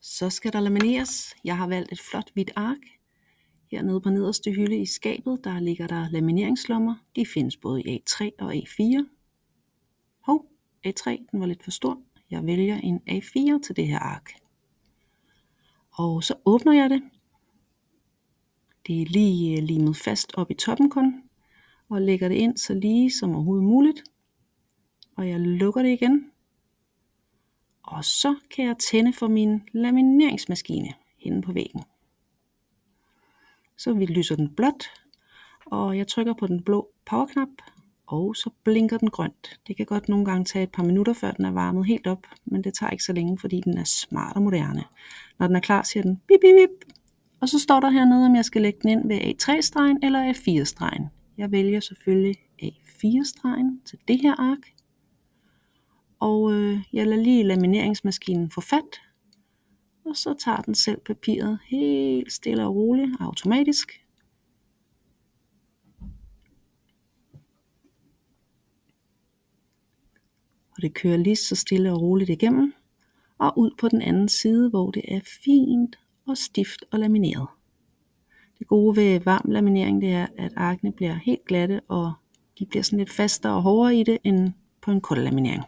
Så skal der lamineres. Jeg har valgt et flot hvidt ark. Hernede på nederste hylde i skabet, der ligger der lamineringslommer. De findes både i A3 og A4. A3 den var lidt for stor. Jeg vælger en A4 til det her ark. Og så åbner jeg det. Det er lige limet fast op i toppen kun. Og lægger det ind så lige som overhovedet muligt. Og jeg lukker det igen. Og så kan jeg tænde for min lamineringsmaskine henne på væggen. Så lyser den blåt, og jeg trykker på den blå powerknap, og så blinker den grønt. Det kan godt nogle gange tage et par minutter, før den er varmet helt op, men det tager ikke så længe, fordi den er smart og moderne. Når den er klar, siger den bip bip bip, og så står der hernede, om jeg skal lægge den ind ved A3-stregen eller A4-stregen. Jeg vælger selvfølgelig A4-stregen til det her ark, og jeg lader lige lamineringsmaskinen få fat, og så tager den selv papiret helt stille og roligt automatisk. Og det kører lige så stille og roligt igennem, og ud på den anden side, hvor det er fint og stift og lamineret. Det gode ved varm laminering, det er, at arkene bliver helt glatte, og de bliver sådan lidt fastere og hårdere i det, end på en kold laminering.